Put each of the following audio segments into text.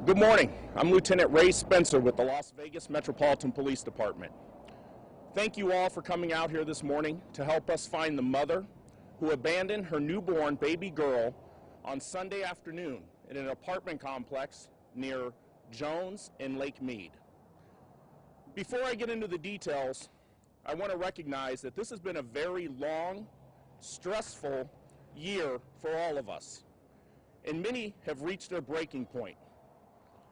Good morning. I'm Lieutenant Ray Spencer with the Las Vegas Metropolitan Police Department. Thank you all for coming out here this morning to help us find the mother who abandoned her newborn baby girl on Sunday afternoon in an apartment complex near Jones and Lake Mead. Before I get into the details, I want to recognize that this has been a very long, stressful year for all of us, and many have reached their breaking point.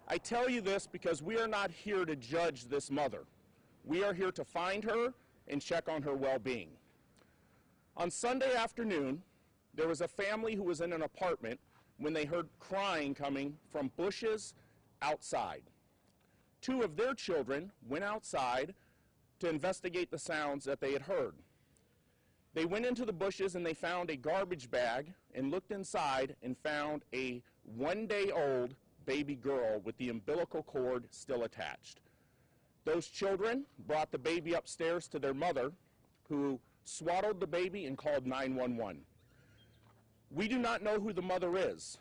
I tell you this because we are not here to judge this mother. We are here to find her and check on her well-being. On Sunday afternoon, there was a family who was in an apartment when they heard crying coming from bushes outside. Two of their children went outside to investigate the sounds that they had heard. They went into the bushes and they found a garbage bag and looked inside and found a one-day-old baby girl with the umbilical cord still attached. Those children brought the baby upstairs to their mother, who swaddled the baby and called 911. We do not know who the mother is.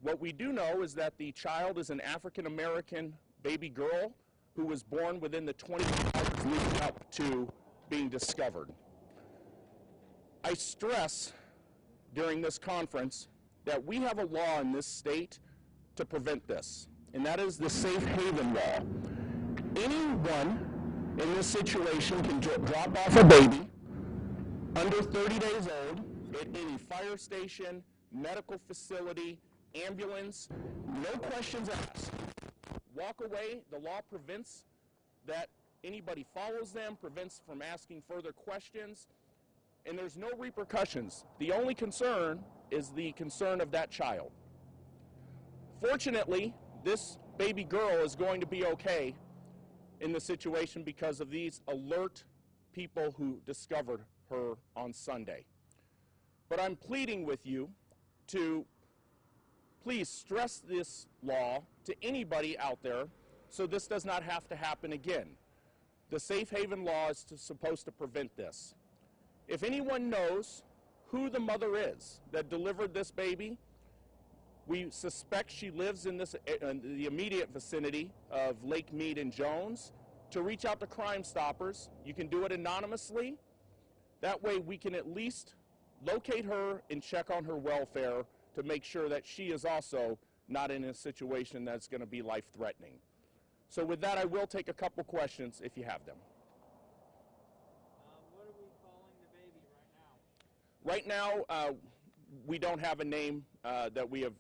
What we do know is that the child is an African-American baby girl who was born within the 24 hours leading up to being discovered. I stress during this conference that we have a law in this state to prevent this, and that is the Safe Haven Law. Anyone in this situation can drop off a baby under 30 days old at any fire station, medical facility, ambulance, no questions asked. Walk away. The law prevents that anybody follows them, prevents from asking further questions, and there's no repercussions. The only concern is the concern of that child. Fortunately, this baby girl is going to be okay in the situation because of these alert people who discovered her on Sunday. But I'm pleading with you to please stress this law to anybody out there so this does not have to happen again. The Safe Haven Law is supposed to prevent this. If anyone knows who the mother is that delivered this baby, we suspect she lives in the immediate vicinity of Lake Mead and Jones, to reach out to Crime Stoppers. You can do it anonymously. That way we can at least locate her and check on her welfare to make sure that she is also not in a situation that's going to be life-threatening. So with that, I will take a couple questions if you have them. What are we calling the baby right now? Right now, we don't have a name that we have.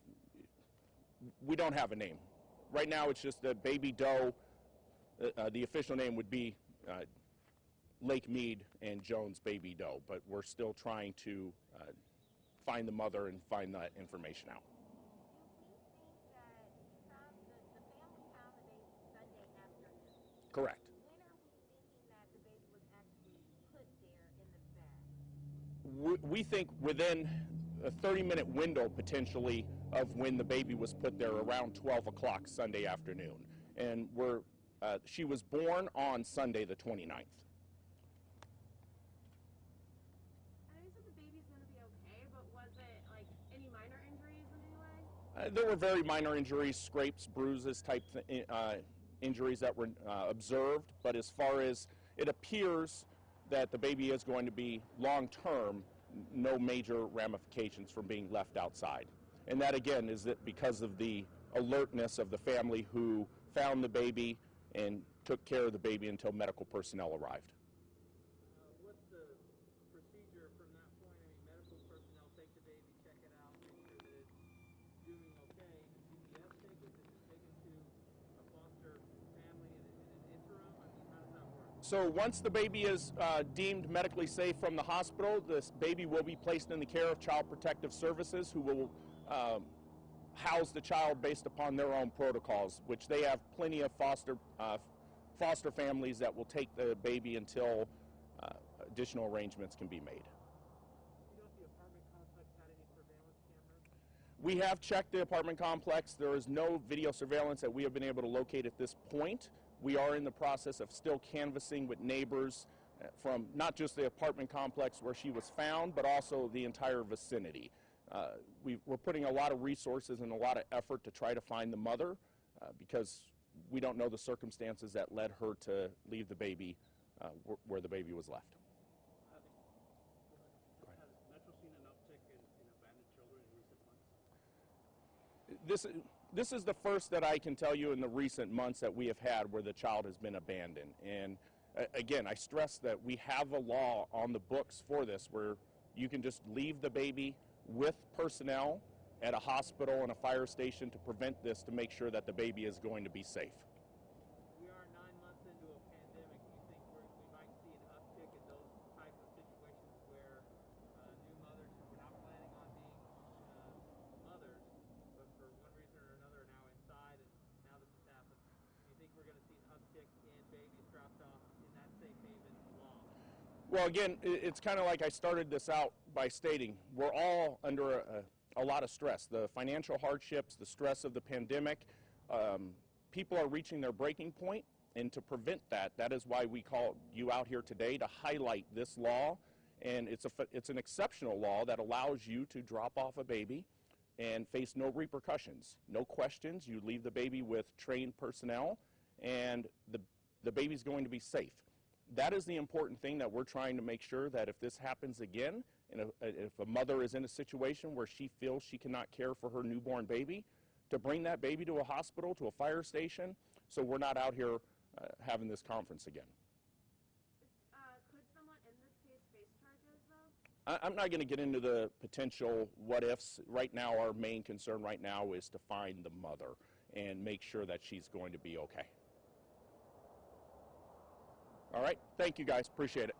We don't have a name. Right now, it's just the baby doe. The official name would be Lake Mead and Jones baby doe, but we're still trying to find the mother and find that information out. Correct. We think within a 30-minute window, potentially, of when the baby was put there, around 12 o'clock Sunday afternoon. And she was born on Sunday the 29th. And you said the baby's going to be okay, but was it, like, any minor injuries in any way? There were very minor injuries, scrapes, bruises type injuries that were observed, but as far as it appears that the baby is going to be long-term, no major ramifications from being left outside. And that, again, is that because of the alertness of the family who found the baby and took care of the baby until medical personnel arrived. What's the procedure from that point? I mean, medical personnel take the baby, check it out, make sure that it's doing okay. Does CPS take it? Does it take it to a foster family in an interim? I mean, how does that work? So once the baby is deemed medically safe from the hospital, this baby will be placed in the care of Child Protective Services, who will house the child based upon their own protocols, which they have plenty of foster families that will take the baby until additional arrangements can be made. Do you know if the apartment complex had any surveillance cameras? We have checked the apartment complex. There is no video surveillance that we have been able to locate at this point. We are in the process of still canvassing with neighbors from not just the apartment complex where she was found, but also the entire vicinity. We're putting a lot of resources and a lot of effort to try to find the mother. because we don't know the circumstances that led her to leave the baby where the baby was left. Has Metro seen an uptick in abandoned children in recent months? This is the first that I can tell you in the recent months that we have had where the child has been abandoned. And again, I stress that we have a law on the books for this where you can just leave the baby with personnel at a hospital and a fire station to prevent this, to make sure that the baby is going to be safe. We are 9 months into a pandemic. Do you think we might see an uptick in those type of situations where new mothers who were not planning on being mothers, but for one reason or another are now inside, and now this has happened? Do you think we're going to see an uptick in babies dropped off in that safe haven law? Well, again, it's kind of like I started this out by stating, we're all under a lot of stress. The financial hardships, the stress of the pandemic, people are reaching their breaking point, and to prevent that, that is why we call you out here today to highlight this law. And it's an exceptional law that allows you to drop off a baby and face no repercussions, no questions. You leave the baby with trained personnel, and the baby's going to be safe. That is the important thing that we're trying to make sure that if this happens again, and if a mother is in a situation where she feels she cannot care for her newborn baby, to bring that baby to a hospital, to a fire station, so we're not out here having this conference again. Could someone in this case face charges, though? I'm not going to get into the potential what-ifs. Right now, our main concern right now is to find the mother and make sure that she's going to be okay. All right, thank you guys, appreciate it.